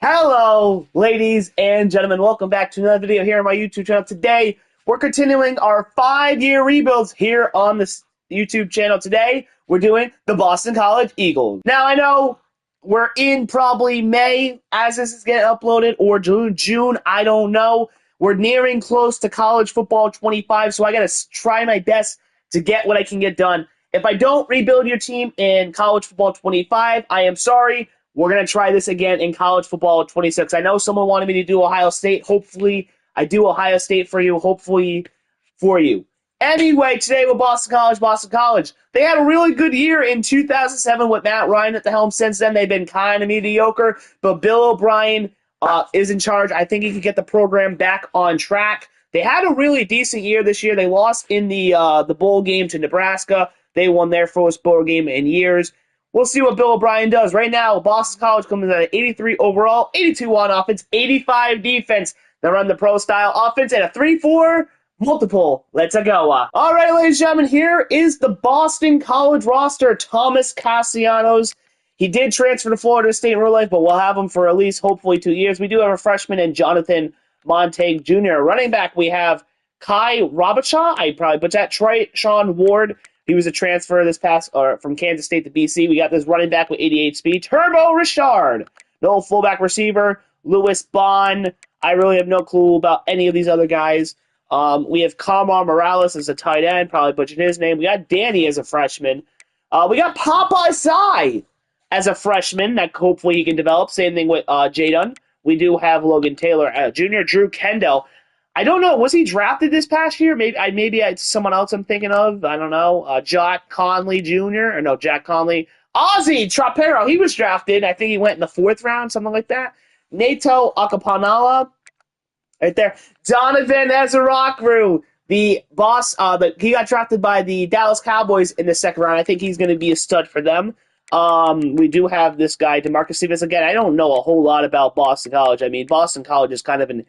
Hello, ladies and gentlemen. Welcome back to another video here on my YouTube channel. Today, we're continuing our 5-year rebuilds here on this YouTube channel. Today, we're doing the Boston College Eagles. Now, I know we're in probably May as this is getting uploaded, or June. I don't know. We're nearing close to college football 25, so I got to try my best to get what I can get done. If I don't rebuild your team in college football 25, I am sorry. We're going to try this again in college football 26. I know someone wanted me to do Ohio State. Hopefully, I do Ohio State for you. Hopefully, for you. Anyway, today with Boston College. They had a really good year in 2007 with Matt Ryan at the helm. Since then, they've been kind of mediocre. But Bill O'Brien is in charge. I think he could get the program back on track. They had a really decent year this year. They lost in the bowl game to Nebraska. They won their first bowl game in years. We'll see what Bill O'Brien does. Right now, Boston College comes in at 83 overall, 82 on offense, 85 defense. They run the pro-style offense and a 3-4 multiple. Let's go. All right, ladies and gentlemen, here is the Boston College roster. Thomas Castellanos. He did transfer to Florida State in real life, but we'll have him for at least, hopefully, 2 years. We do have a freshman in Jonathan Montague Jr. Running back, we have Kai Robichaud. I probably put that. Sean Ward. He was a transfer this past from Kansas State to BC. We got this running back with 88 speed, Turbo Richard. No fullback receiver, Lewis Bond. I really have no clue about any of these other guys. We have Kamar Morales as a tight end, probably butchered his name. We got Danny as a freshman. We got Popeye Sai as a freshman that hopefully he can develop. Same thing with Jadon. We do have Logan Taylor Jr., Drew Kendall. I don't know. Was he drafted this past year? Maybe it's someone else I'm thinking of. I don't know. Jack Conley Jr. Or no, Jack Conley. Ozzy Trapero. He was drafted. I think he went in the 4th round, something like that. Nato Akapanala. Right there. Donovan Ezra-Rockru. The boss. He got drafted by the Dallas Cowboys in the 2nd round. I think he's going to be a stud for them. We do have this guy, DeMarcus Stevens. Again, I don't know a whole lot about Boston College. I mean, Boston College is kind of an...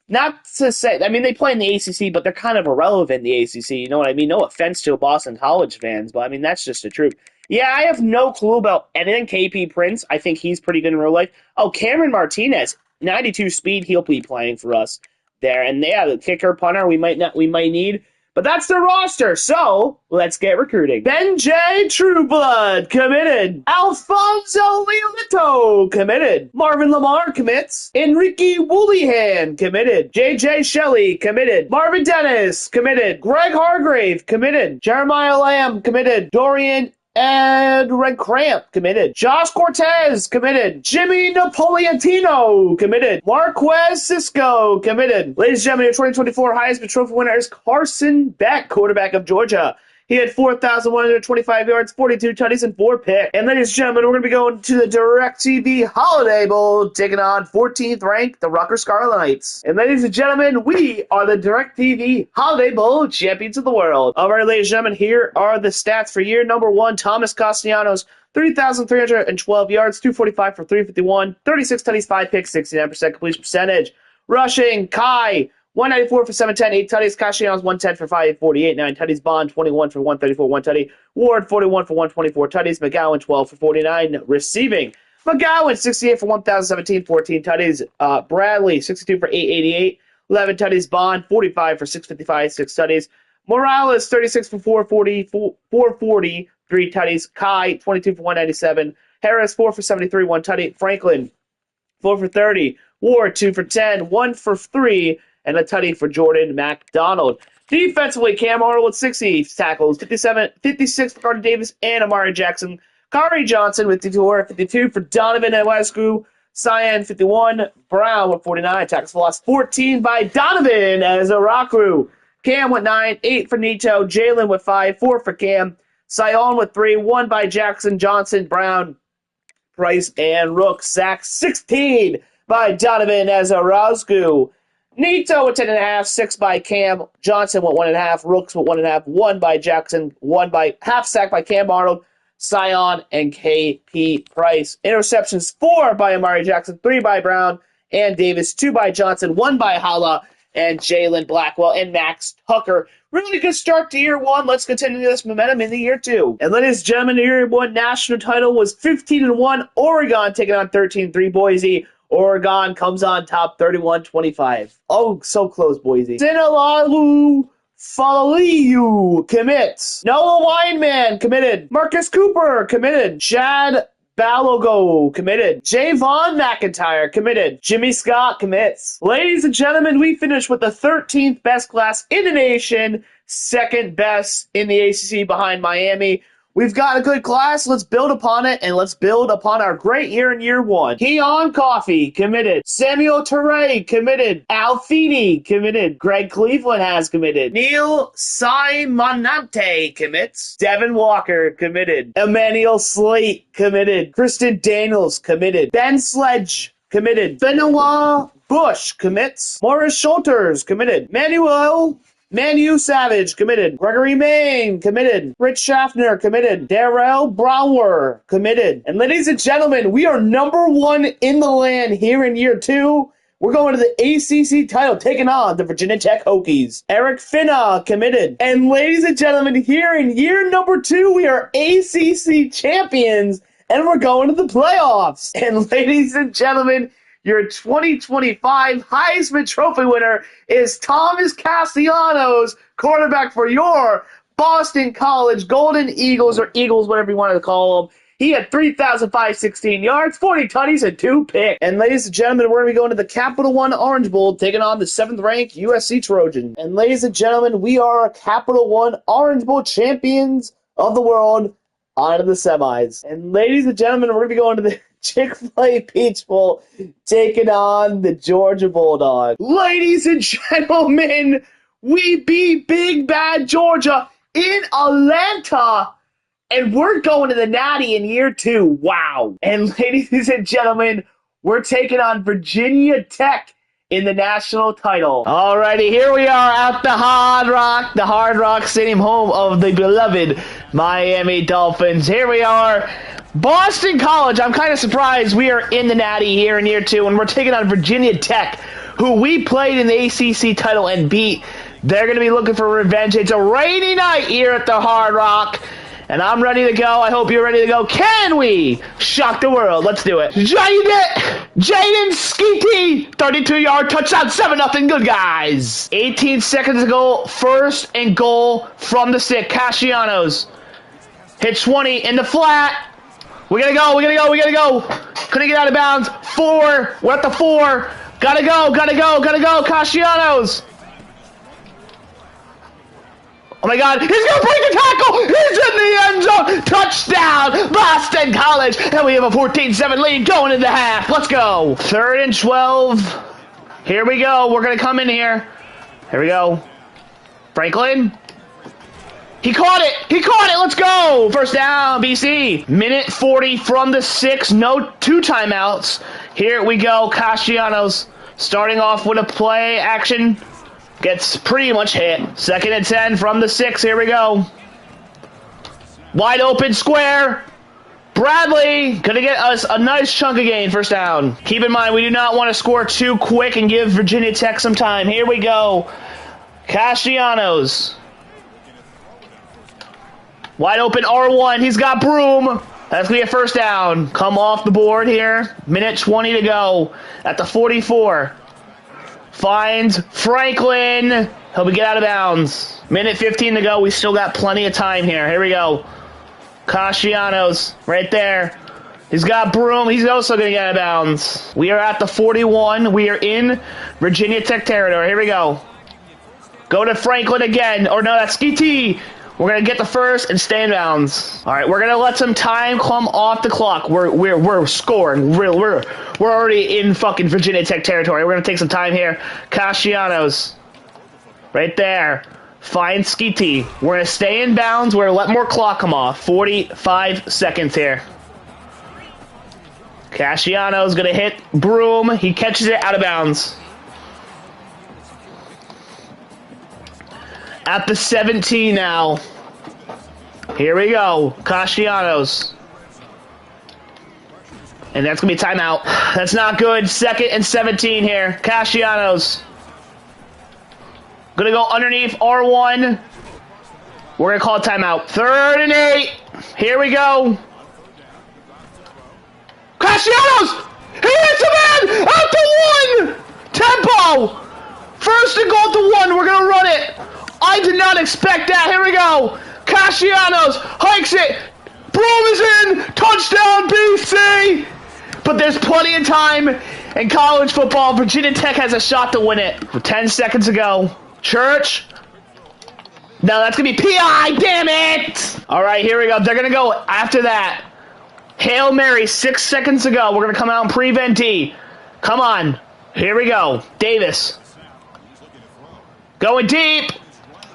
Not to say, I mean, they play in the ACC, but they're kind of irrelevant in the ACC. You know what I mean? No offense to Boston College fans, but I mean, that's just the truth. Yeah, I have no clue about anything. KP Prince, I think he's pretty good in real life. Oh, Cameron Martinez, 92 speed, he'll be playing for us there. And yeah, the kicker, punter, we might need. But that's the roster, so let's get recruiting. Ben J. Trueblood, committed. Alfonso Leolito, committed. Marvin Lamar, commits. Enrique Woolihan, committed. J.J. Shelley, committed. Marvin Dennis, committed. Greg Hargrave, committed. Jeremiah Lamb, committed. Dorian Red Cramp, committed. Josh Cortez, committed. Jimmy Napolitano, committed. Marquez Cisco, committed. Ladies and gentlemen, your 2024 Heisman Trophy winner is Carson Beck, quarterback of Georgia. He had 4,125 yards, 42 tutties, and 4 picks. And ladies and gentlemen, we're going to be going to the DirecTV Holiday Bowl, taking on 14th ranked, the Rutgers Scarlet Knights. And ladies and gentlemen, we are the DirecTV Holiday Bowl champions of the world. All right, ladies and gentlemen, here are the stats for year number 1. Thomas Castellanos, 3,312 yards, 245 for 351, 36 tutties, 5 picks, 69% completion percentage. Rushing, Kai, 194 for 710, 8 tutties. Castellanos, 110 for 548, 9 tutties. Bond, 21 for 134, 1 tutty. Ward, 41 for 124 tutties. McGowan, 12 for 49. Receiving, McGowan, 68 for 1,017, 14 tutties. Bradley, 62 for 888, 11 tutties. Bond, 45 for 655, 6 tutties. Morales, 36 for 440, 3 tutties. Kai, 22 for 197. Harris, 4 for 73, 1 tutty. Franklin, 4 for 30. Ward, 2 for 10, 1 for 3. And a tutty for Jordan McDonald. Defensively, Cam Arnold with 60 tackles, 56 for Carter Davis and Amari Jackson. Kari Johnson with 52 for Donovan Ewescu. Cyan, 51. Brown with 49. Tackles for loss, 14 by Donovan Ezra-Rockru. Cam with 9, 8 for Nito. Jalen with 5, 4 for Cam. Sion with 3, 1 by Jackson, Johnson, Brown, Price, and Rook. Sack 16 by Donovan Ezra-Rockru. Nito with 10.5, 6 by Cam. Johnson with 1.5. Rooks with 1.5. 1 by Jackson. 1 by half sack by Cam Arnold, Sion, and KP Price. Interceptions 4 by Amari Jackson, 3 by Brown and Davis, 2 by Johnson, 1 by Hala and Jalen Blackwell and Max Tucker. Really good start to year 1. Let's continue this momentum into year 2. And ladies and gentlemen, the year 1 national title was 15-1 Oregon taking on 13-3 Boise. Oregon comes on top 31-25. Oh, so close, Boise. Sinalalu Faliu commits. Noah Weinman committed. Marcus Cooper committed. Chad Balogo committed. Javon McIntyre committed. Jimmy Scott commits. Ladies and gentlemen, we finished with the 13th best class in the nation, second best in the ACC behind Miami. We've got a good class. Let's build upon it, and let's build upon our great year in year one. Keon Coffey committed. Samuel Teray committed. Al Feeney committed. Greg Cleveland has committed. Neil Simonante commits. Devin Walker committed. Emmanuel Slate committed. Kristen Daniels committed. Ben Sledge committed. Benoit Bush commits. Morris Schulters committed. Manu Savage committed. Gregory Main committed. Rich Schaffner committed. Darrell Brower committed. And ladies and gentlemen, we are number one in the land here in year two. We're going to the ACC title, taking on the Virginia Tech Hokies. Eric Finna committed. And ladies and gentlemen, here in year number two, we are ACC champions, and we're going to the playoffs. And ladies and gentlemen, your 2025 Heisman Trophy winner is Thomas Castellanos, quarterback for your Boston College Golden Eagles, or Eagles, whatever you want to call them. He had 3,516 yards, 40 tutties, and 2 picks. And ladies and gentlemen, we're going to be going to the Capital One Orange Bowl, taking on the 7th-ranked USC Trojans. And ladies and gentlemen, we are Capital One Orange Bowl champions of the world, on to the semis. And ladies and gentlemen, we're going to be going to the Chick-fil-A Peach Bowl, taking on the Georgia Bulldogs. Ladies and gentlemen, we beat Big Bad Georgia in Atlanta, and we're going to the Natty in year two. Wow. And ladies and gentlemen, we're taking on Virginia Tech in the national title. Alrighty, here we are at the Hard Rock Stadium, home of the beloved Miami Dolphins. Here we are, Boston College. I'm kind of surprised we are in the Natty here in year two, and we're taking on Virginia Tech, who we played in the ACC title and beat. They're going to be looking for revenge. It's a rainy night here at the Hard Rock, and I'm ready to go. I hope you're ready to go. Can we shock the world? Let's do it. Jaden Skeety, 32-yard touchdown, 7-0. Good guys. 18 seconds to go. First and goal from the 6. Castellanos hit 20 in the flat. We gotta go. Couldn't get out of bounds. 4. We're at the 4. Gotta go. Castellanos. Oh my God, he's gonna break the tackle! He's in the end zone! Touchdown, Boston College! And we have a 14-7 lead going into half. Let's go. 3rd and 12. Here we go. We're gonna come in here. Here we go. Franklin. He caught it! Let's go! First down, BC. Minute 40 from the 6. No 2 timeouts. Here we go. Castellanos starting off with a play action. Gets pretty much hit. 2nd and 10 from the 6. Here we go. Wide open square. Bradley gonna get us a nice chunk of gain. First down. Keep in mind, we do not want to score too quick and give Virginia Tech some time. Here we go. Castellanos. Wide open R1. He's got Broom. That's going to be a first down. Come off the board here. Minute 20 to go at the 44. Finds Franklin. He'll get out of bounds. Minute 15 to go. We still got plenty of time here. Here we go. Castellanos right there. He's got Broom. He's also going to get out of bounds. We are at the 41. We are in Virginia Tech territory. Here we go. Go to Franklin again. Or no, that's Skeety. We're going to get the first and stay in bounds. All right, we're going to let some time come off the clock. We're scoring. We're already in fucking Virginia Tech territory. We're going to take some time here. Castellanos. Right there. Find Skeety. We're going to stay in bounds. We're going to let more clock come off. 45 seconds here. Castellanos going to hit Broom. He catches it out of bounds. At the 17 now. Here we go. Castellanos. And that's going to be a timeout. That's not good. 2nd and 17 here. Castellanos. Going to go underneath R1. We're going to call a timeout. 3rd and 8. Here we go. Castellanos! He hits him in! Out to one! Tempo! First and goal to one. We're going to run it. I did not expect that. Here we go. Castellanos hikes it. Broom is in. Touchdown, BC. But there's plenty of time in college football. Virginia Tech has a shot to win it. 10 seconds ago. Church. No, that's going to be PI. Damn it. All right, here we go. They're going to go after that. Hail Mary, 6 seconds ago. We're going to come out and prevent D. Come on. Here we go. Davis. Going deep.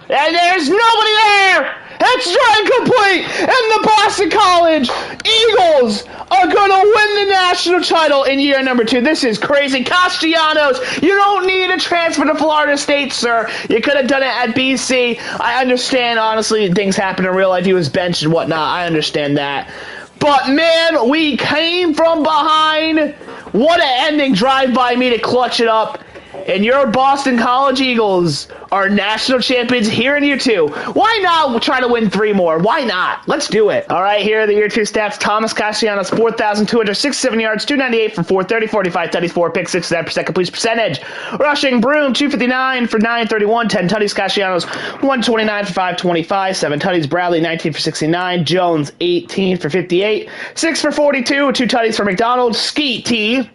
And there's nobody there. It's incomplete. And the Boston College Eagles are going to win the national title in year number 2. This is crazy. Castellanos, you don't need a transfer to Florida State, sir. You could have done it at BC. I understand, honestly, things happen in real life. He was benched and whatnot. I understand that. But, man, we came from behind. What an ending drive by me to clutch it up. And your Boston College Eagles are national champions here in year 2. Why not try to win 3 more? Why not? Let's do it. All right, here are the year 2 stats. Thomas Castellanos, 4,267 yards, 298 for 430, 45 tutties, 4 picks, 69% completion percentage. Rushing, Broom, 259 for 931, 10 tutties. Castellanos, 129 for 525, 7 tutties. Bradley, 19 for 69. Jones, 18 for 58, 6 for 42, 2 tutties for McDonald. Skeet T,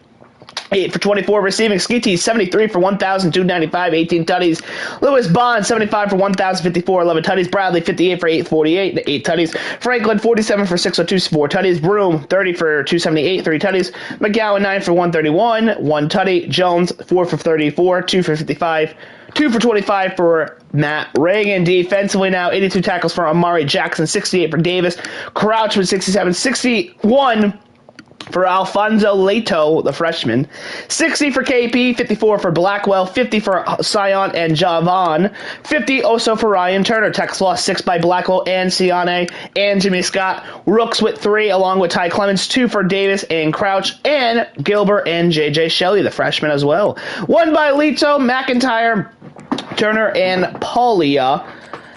8 for 24 receiving. Skeety, 73 for 1,295, 18 tutties. Lewis Bond, 75 for 1,054, 11 tutties. Bradley, 58 for 848, 8 tutties. Franklin, 47 for 602, 4 tutties. Broom, 30 for 278, 3 tutties. McGowan, 9 for 131, 1 tutty. Jones, 4 for 34, 2 for 55. 2 for 25 for Matt Reagan. Defensively now, 82 tackles for Amari Jackson, 68 for Davis. Crouch with 67, 61 for Alfonso Leto, the freshman. 60 for KP, 54 for Blackwell, 50 for Sion and Javon, 50 also for Ryan Turner. Texas lost 6 by Blackwell and Siane and Jimmy Scott. Rooks with 3 along with Ty Clements, 2 for Davis and Crouch, and Gilbert and JJ Shelley, the freshman as well. 1 by Leto, McIntyre, Turner, and Paulia.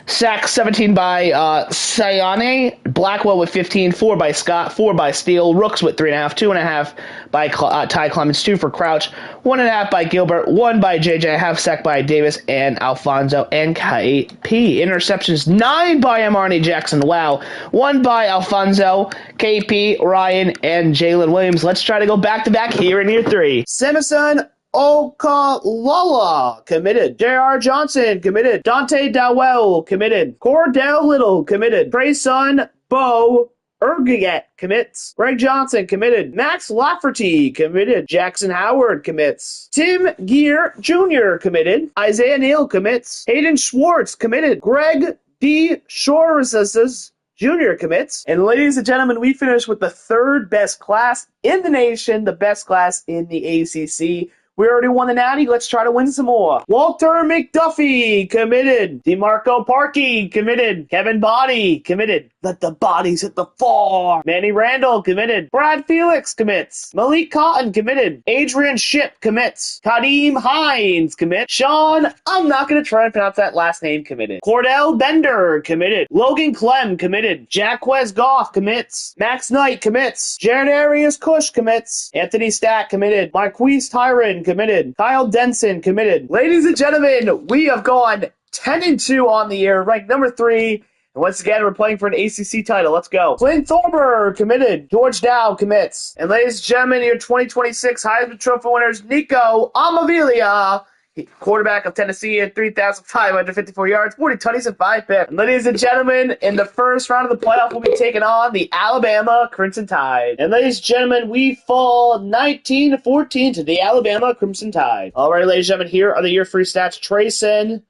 Sacks 17 by Sayane, Blackwell with 15, 4 by Scott, 4 by Steele, Rooks with 3.5, 2.5 by Ty Clements, 2 for Crouch, 1.5 by Gilbert, 1 by JJ, half sack by Davis and Alfonso and KP. Interceptions 9 by Amarni Jackson, wow, 1 by Alfonso, KP, Ryan, and Jalen Williams. Let's try to go back-to-back here in year 3. Samson Okalala, committed. J.R. Johnson, committed. Dante Dowell, committed. Cordell Little, committed. Trayson Bo Ergiet, commits. Greg Johnson, committed. Max Lafferty, committed. Jackson Howard, commits. Tim Gear Jr., committed. Isaiah Neal, commits. Hayden Schwartz, committed. Greg D. Shoreses Jr. commits. And ladies and gentlemen, we finished with the 3rd best class in the nation, the best class in the ACC. We already won the Natty. Let's try to win some more. Walter McDuffie, committed. DeMarco Parkey, committed. Kevin Body, committed. Let the bodies hit the floor. Manny Randall, committed. Brad Felix, commits. Malik Cotton, committed. Adrian Ship, commits. Kadeem Hines, commit. Sean, I'm not going to try and pronounce that last name, committed. Cordell Bender, committed. Logan Clem, committed. Jacquez Goff, commits. Max Knight, commits. Jared Arias Cush, commits. Anthony Stack, committed. Marquise Tyron, committed. Kyle Denson, committed. Ladies and gentlemen, we have gone 10-2 on the year, ranked number 3. And once again, we're playing for an ACC title. Let's go. Clint Thorber, committed. George Dow, commits. And ladies and gentlemen, your 2026 Heisman Trophy winners, Nico Amavilia, quarterback of Tennessee, at 3,554 yards, 40 tutties, and 5 picks. And ladies and gentlemen, in the first round of the playoff, we'll be taking on the Alabama Crimson Tide. And ladies and gentlemen, we fall 19-14 to the Alabama Crimson Tide. All right, ladies and gentlemen, here are the year 3 stats. Trayson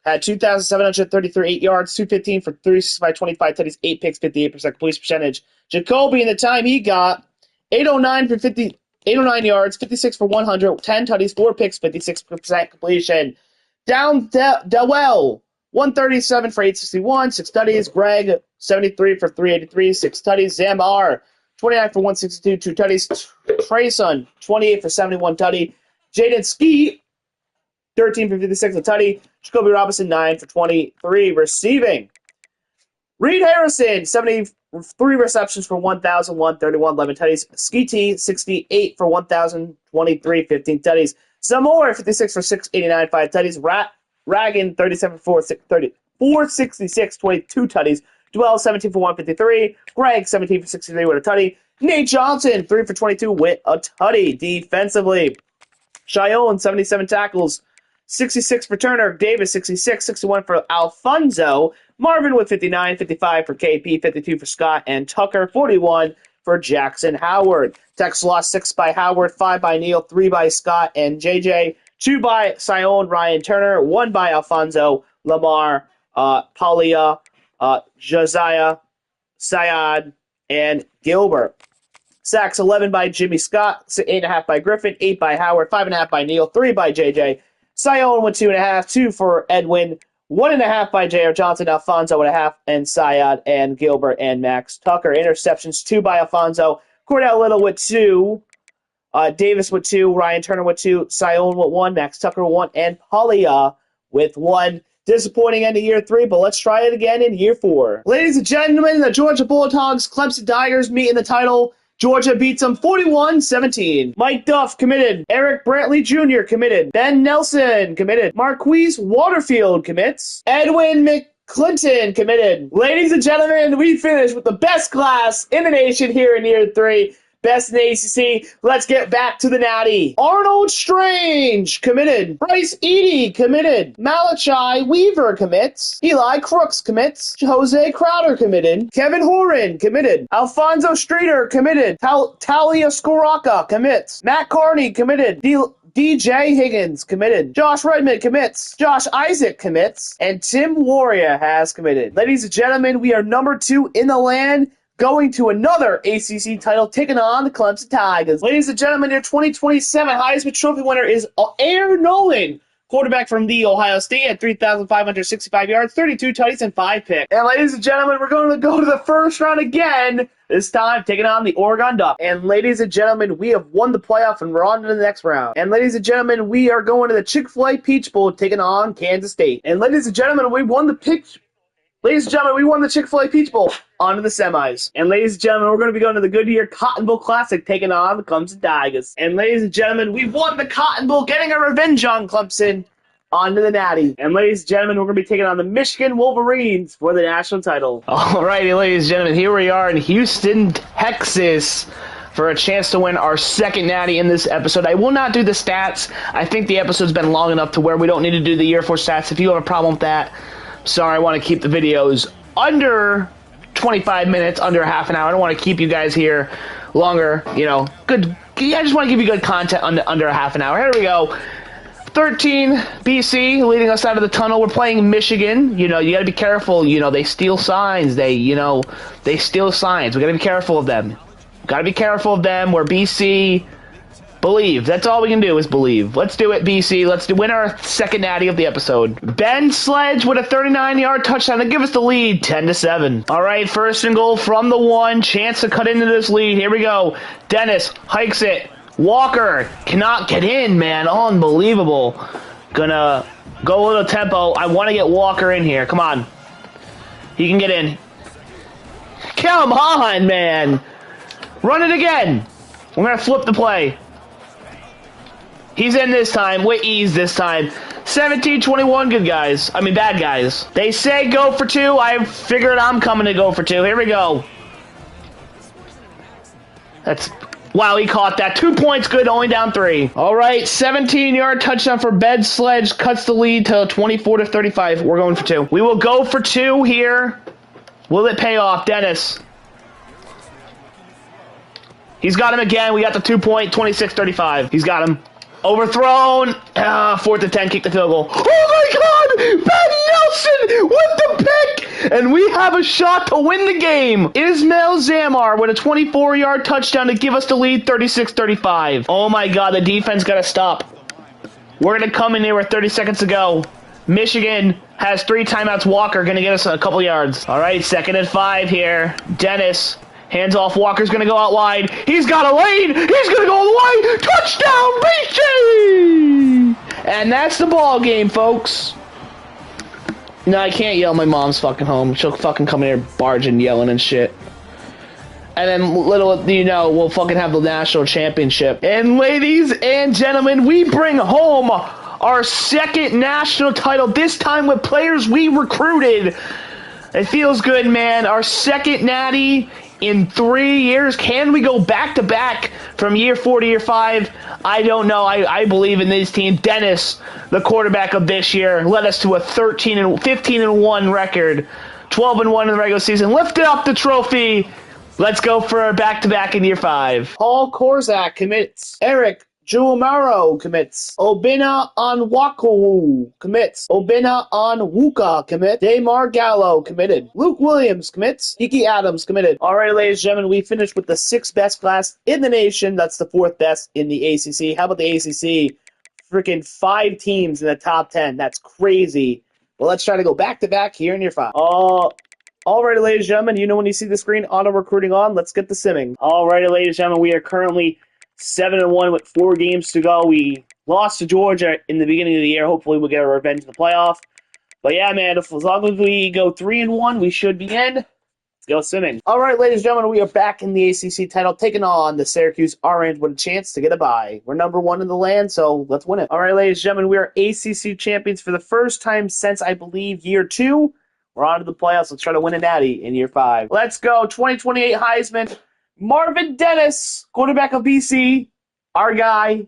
had 2,733 8 yards, 215 for 365, 25 tutties, 8 picks, 58% completion percentage. Jacoby, in the time he got, 809 for 809 yards, 56 for 100, 10 tutties, 4 picks, 56% completion. Down Dowell, 137 for 861, 6 tutties. Greg, 73 for 383, 6 tutties. Zamar, 29 for 162, 2 tutties. Trayson, 28 for 71 tutty. Jaden Skeet, 13 for 56 a tutty. Jacoby Robinson, 9 for 23 receiving. Reed Harrison, 73 receptions for 1,131, 11 tutties. Skeety, 68 for 1,023, 15 tutties. Samoa, 56 for 689, 5 tutties. Ragan, 37 for 466, 22 tutties. Dwell, 17 for 153. Greg, 17 for 63 with a tutty. Nate Johnson, 3 for 22 with a tutty. Defensively, Cheyenne, 77 tackles, 66 for Turner. Davis, 66, 61 for Alfonso. Marvin with 59, 55 for KP, 52 for Scott, and Tucker, 41 for Jackson Howard. Texas lost 6 by Howard, 5 by Neal, 3 by Scott and JJ, 2 by Sion, Ryan Turner, 1 by Alfonso, Lamar, Paulia, Josiah, Syed, and Gilbert. Sacks 11 by Jimmy Scott, 8.5 by Griffin, 8 by Howard, 5.5 by Neal, 3 by JJ. Sion with 2.5, 2 for Edwin, 1.5 by J.R. Johnson, Alfonso with a half, and Syed and Gilbert and Max Tucker. Interceptions, 2 by Alfonso, Cordell Little with 2, Davis with 2, Ryan Turner with 2, Sion with 1, Max Tucker with 1, and Paulia with 1. Disappointing end of year 3, but let's try it again in year 4. Ladies and gentlemen, the Georgia Bulldogs, Clemson Tigers meet in the title. Georgia beats them 41-17. Mike Duff committed. Eric Brantley Jr. committed. Ben Nelson committed. Marquise Waterfield commits. Edwin McClinton committed. Ladies and gentlemen, we finished with the best class in the nation here in year 3. Best in the ACC. Let's get back to the Natty. Arnold Strange committed. Bryce Eady committed. Malachi Weaver commits. Eli Crooks commits. Jose Crowder committed. Kevin Horan committed. Alfonso Streeter committed. Talia Skoraka commits. Matt Carney committed. DJ Higgins committed. Josh Redmond commits. Josh Isaac commits. And Tim Warrior has committed. Ladies and gentlemen, we are number 2 in the land, going to another ACC title, taking on the Clemson Tigers. Ladies and gentlemen, your 2027 Heisman Trophy winner is Aaron Nolan, quarterback from the Ohio State, at 3,565 yards, 32 tutties, and 5 picks. And ladies and gentlemen, we're going to go to the first round again, this time taking on the Oregon Ducks. And ladies and gentlemen, we have won the playoff and we're on to the next round. And ladies and gentlemen, we are going to the Chick-fil-A Peach Bowl, taking on Kansas State. And ladies and gentlemen, we won the Chick-fil-A Peach Bowl, on to the semis. And ladies and gentlemen, we're going to be going to the Goodyear Cotton Bowl Classic, taking on the Clemson Tigers. And ladies and gentlemen, we won the Cotton Bowl, getting a revenge on Clemson, on to the Natty. And ladies and gentlemen, we're going to be taking on the Michigan Wolverines for the national title. Alrighty, ladies and gentlemen, here we are in Houston, Texas, for a chance to win our second Natty in this episode. I will not do the stats. I think the episode's been long enough to where we don't need to do the year 4 stats. If you have a problem with that, sorry, I want to keep the videos under 25 minutes, under half an hour. I don't want to keep you guys here longer, good. Yeah, I just want to give you good content under a half an hour. Here we go. 13 BC leading us out of the tunnel. We're playing Michigan. You got to be careful. They steal signs. They steal signs. We got to be careful of them. We're BC. Believe. That's all we can do is believe. Let's do it, BC. Let's win our second Natty of the episode. Ben Sledge with a 39-yard touchdown to give us the lead, 10-7. All right, first and goal from the 1. Chance to cut into this lead. Here we go. Dennis hikes it. Walker cannot get in, man. Unbelievable. Gonna go a little tempo. I want to get Walker in here. Come on. He can get in. Come on, man. Run it again. We're going to flip the play. He's in this time, with ease this time. 17-21, good guys. Bad guys. They say go for 2. I figured I'm coming to go for 2. Here we go. Wow, he caught that. 2 points, good, only down 3. All right, 17-yard touchdown for Ben Sledge. Cuts the lead to 24-35. We're going for 2. We will go for 2 here. Will it pay off? Dennis. He's got him again. We got the 2 point, 26-35. He's got him. Overthrown. 4th and 10, kick the field goal. Oh my God! Ben Nelson with the pick! And we have a shot to win the game. Ismail Zamar with a 24-yard touchdown to give us the lead, 36-35. Oh my God, the defense got to stop. We're going to come in here with 30 seconds to go. Michigan has 3 timeouts. Walker going to get us a couple yards. All right, 2nd and 5 here. Dennis. Hands off. Walker's going to go out wide. He's got a lane. He's going to go all the way. Touchdown, BC! And that's the ball game, folks. No, I can't yell. My mom's fucking home. She'll fucking come in here barging, yelling and shit. And then, little do you know, we'll fucking have the national championship. And ladies and gentlemen, we bring home our second national title, this time with players we recruited. It feels good, man. Our second natty in 3 years. Can we go back-to-back from year 4 to year 5? I don't know. I believe in this team. Dennis, the quarterback of this year, led us to a 15-1 record, 12-1 in the regular season. Lifted up the trophy. Let's go for a back-to-back in year 5. Paul Korzak commits. Eric Juamaro commits. Obina Onwakowu commits. Obina Onwuka commits. Damar Gallo committed. Luke Williams commits. Kiki Adams committed. All right, ladies and gentlemen, we finished with the 6th best class in the nation. That's the 4th best in the ACC. How about the ACC? Freaking 5 teams in the top 10. That's crazy. Well, let's try to go back-to-back here in year 5. Alrighty, ladies and gentlemen, you know when you see the screen, auto recruiting on, let's get the simming. Alrighty, ladies and gentlemen, we are currently 7-1 with 4 games to go. We lost to Georgia in the beginning of the year. Hopefully we'll get our revenge in the playoff. But yeah, man, as long as we go 3-1, we should be in. Let's go simming. Alright, ladies and gentlemen, we are back in the ACC title, taking on the Syracuse Orange with a chance to get a bye. We're number 1 in the land, so let's win it. Alright, ladies and gentlemen, we are ACC champions for the first time since, I believe, year 2. We're on to the playoffs. Let's try to win a natty in year 5. Let's go. 2028 Heisman. Marvin Dennis, quarterback of BC. Our guy.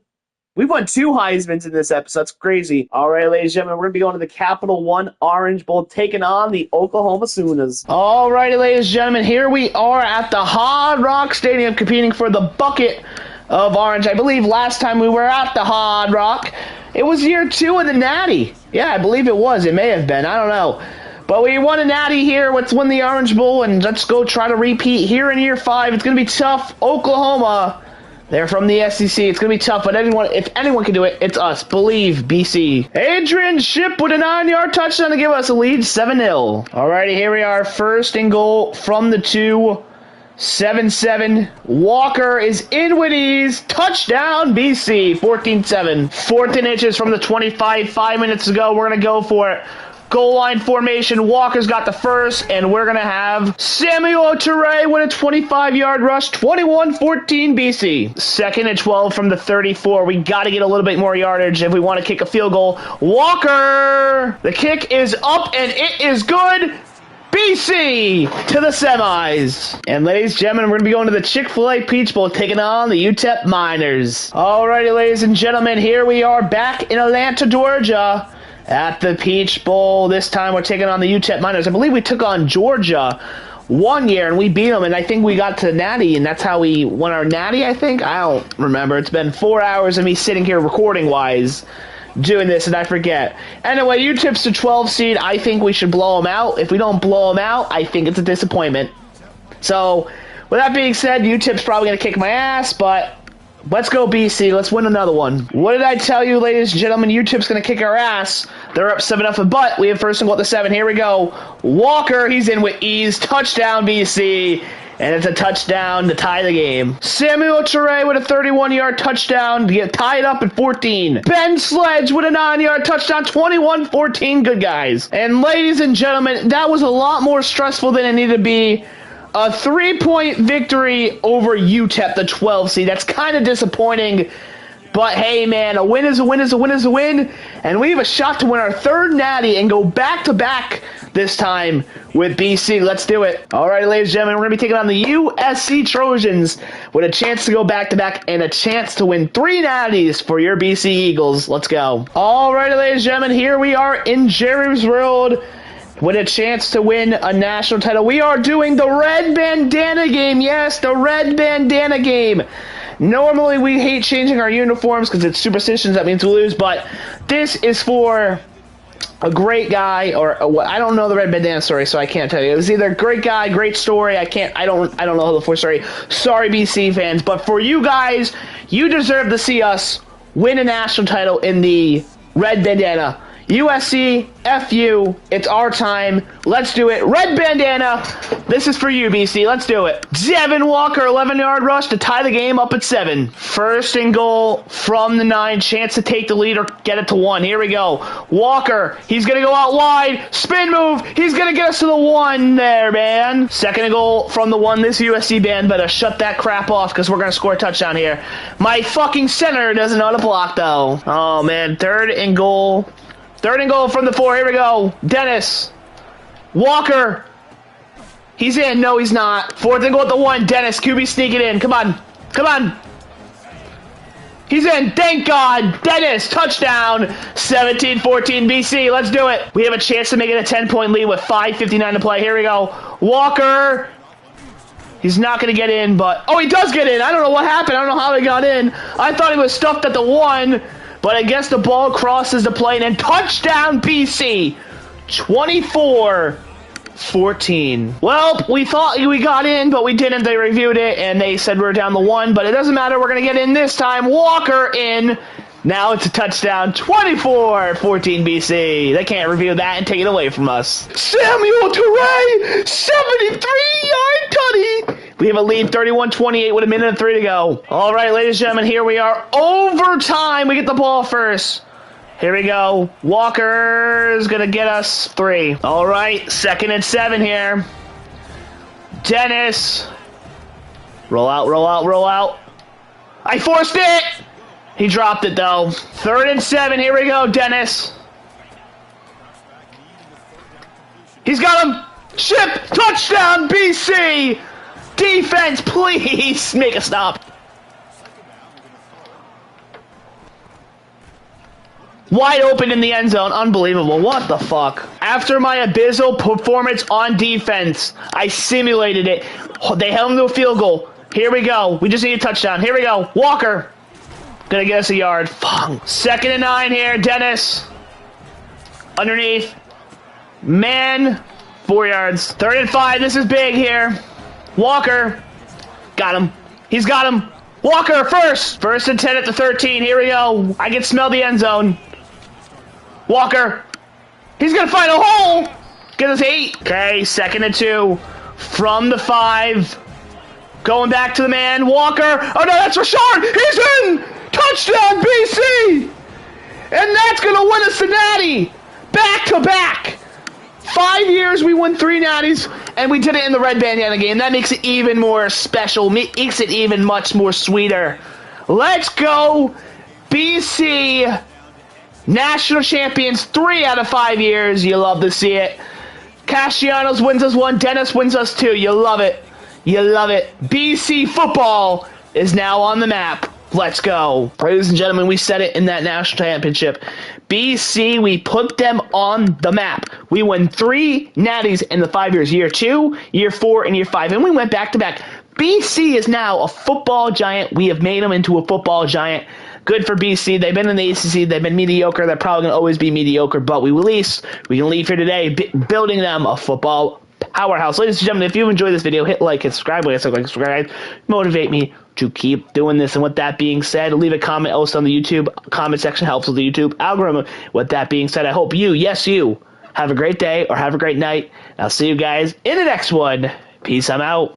We've won 2 Heismans in this episode. That's crazy. All right, ladies and gentlemen, we're going to be going to the Capital One Orange Bowl, taking on the Oklahoma Sooners. All righty, ladies and gentlemen, here we are at the Hard Rock Stadium competing for the bucket of orange. I believe last time we were at the Hard Rock, it was year 2 of the natty. Yeah, I believe it was. It may have been. I don't know. But we won a natty here. Let's win the Orange Bowl, and let's go try to repeat here in year 5. It's going to be tough. Oklahoma, they're from the SEC. It's going to be tough, but if anyone can do it, it's us. Believe, BC. Adrian Shipp with a 9-yard touchdown to give us a lead, 7-0. Alrighty, here we are. First and goal from the 2. 7-7. Walker is in with ease. Touchdown, BC. 14-7. 4th and inches from the 25. 5 minutes to go. We're going to go for it. Goal line formation. Walker's got the first, and we're going to have Samuel Toure with a 25-yard rush. 21-14 BC. 2nd and 12 from the 34. We got to get a little bit more yardage if we want to kick a field goal. Walker! The kick is up, and it is good. BC to the semis. And ladies and gentlemen, we're going to be going to the Chick-fil-A Peach Bowl, taking on the UTEP Miners. Alrighty, ladies and gentlemen, here we are back in Atlanta, Georgia, at the Peach Bowl. This time we're taking on the UTEP Miners. I believe we took on Georgia 1 year and we beat them, and I think we got to natty, and that's how we won our natty, I think. I don't remember. It's been 4 hours of me sitting here recording-wise doing this, and I forget. Anyway, UTEP's the 12 seed. I think we should blow them out. If we don't blow them out, I think it's a disappointment. So, with that being said, UTEP's probably going to kick my ass, but let's go BC. Let's win another one. What did I tell you, ladies and gentlemen? UTEP's going to kick our ass. They're up 7-0, but we have first and goal at the 7. Here we go. Walker, he's in with ease. Touchdown, BC. And it's a touchdown to tie the game. Samuel Toure with a 31-yard touchdown to get tied up at 14. Ben Sledge with a 9-yard touchdown, 21-14. Good guys. And ladies and gentlemen, that was a lot more stressful than it needed to be. A 3-point victory over UTEP, the 12 seed. That's kind of disappointing. But hey, man, a win is a win is a win is a win. And we have a shot to win our 3rd natty and go back-to-back this time with BC. Let's do it. All right, ladies and gentlemen, we're going to be taking on the USC Trojans with a chance to go back-to-back and a chance to win 3 natties for your BC Eagles. Let's go. All right, ladies and gentlemen, here we are in Jerry's World with a chance to win a national title. We are doing the red bandana game. Yes, the red bandana game. Normally, we hate changing our uniforms because it's superstitions. That means we lose. But this is for a great guy, or I don't know the red bandana story, so I can't tell you. It was either a great guy, great story. I don't know the full story. Sorry, BC fans, but for you guys, you deserve to see us win a national title in the red bandana. USC, FU, it's our time. Let's do it. Red bandana. This is for you, BC. Let's do it. Devin Walker, 11-yard rush to tie the game up at 7. First and goal from the 9. Chance to take the lead or get it to 1. Here we go. Walker, he's going to go out wide. Spin move. He's going to get us to the 1 there, man. Second and goal from the 1. This USC band better shut that crap off because we're going to score a touchdown here. My fucking center doesn't know how to block, though. Oh, man. Third and goal. Third and goal from the 4. Here we go. Dennis. Walker. He's in. No, he's not. Fourth and goal at the 1. Dennis. QB sneaking in. Come on. Come on. He's in. Thank God. Dennis. Touchdown. 17-14 BC. Let's do it. We have a chance to make it a 10-point lead with 5:59 to play. Here we go. Walker. He's not going to get in, but... Oh, he does get in. I don't know what happened. I don't know how he got in. I thought he was stuffed at the 1. But I guess the ball crosses the plane and touchdown BC. 24-14. Well, we thought we got in, but we didn't. They reviewed it, and they said we were down the 1. But it doesn't matter. We're going to get in this time. Walker in. Now it's a touchdown. 24-14 BC. They can't review that and take it away from us. Samuel Turay, 73-yard tutty. We have a lead, 31-28 with 1:03 to go. All right, ladies and gentlemen, here we are. Overtime. We get the ball first. Here we go. Walker's going to get us 3. All right, 2nd and 7 here. Dennis. Roll out, roll out, roll out. I forced it. He dropped it, though. 3rd and 7. Here we go, Dennis. He's got him. Chip. Touchdown, BC. Defense, please make a stop. Wide open in the end zone. Unbelievable. What the fuck? After my abysmal performance on defense, I simulated it. They held him to a field goal. Here we go. We just need a touchdown. Here we go. Walker. Gonna get us a yard. Fuck. 2nd and 9 here. Dennis. Underneath. Man. 4 yards. 3rd and 5. This is big here. Walker. Got him. He's got him. Walker first. 1st and 10 at the 13. Here we go. I can smell the end zone. Walker. He's going to find a hole. Get us 8. Okay, 2nd and 2. From the 5. Going back to the man. Walker. Oh, no, that's Rashard. He's in. Touchdown, BC. And that's going to win us the Natty. Back to back. 5 years, we won 3 natties, and we did it in the red bandana game. That makes it even more special, makes it even much more sweeter. Let's go, BC, national champions, 3 out of 5 years. You love to see it. Castellanos wins us 1, Dennis wins us 2. You love it. You love it. BC football is now on the map. Let's go. Ladies and gentlemen, we said it in that national championship. BC, we put them on the map. We won 3 natties in the 5 years. Year 2, year 4, and year 5. And we went back to back. BC is now a football giant. We have made them into a football giant. Good for BC. They've been in the ACC. They've been mediocre. They're probably going to always be mediocre. But we can leave here today building them a football powerhouse. Ladies and gentlemen, if you enjoyed this video, hit like and subscribe. Subscribe. Motivate me to keep doing this. And with that being said, leave a comment also on the YouTube comment section. Helps with the YouTube algorithm. With that being said, I hope you, yes you, have a great day or have a great night. I'll see you guys in the next one. Peace. I'm out.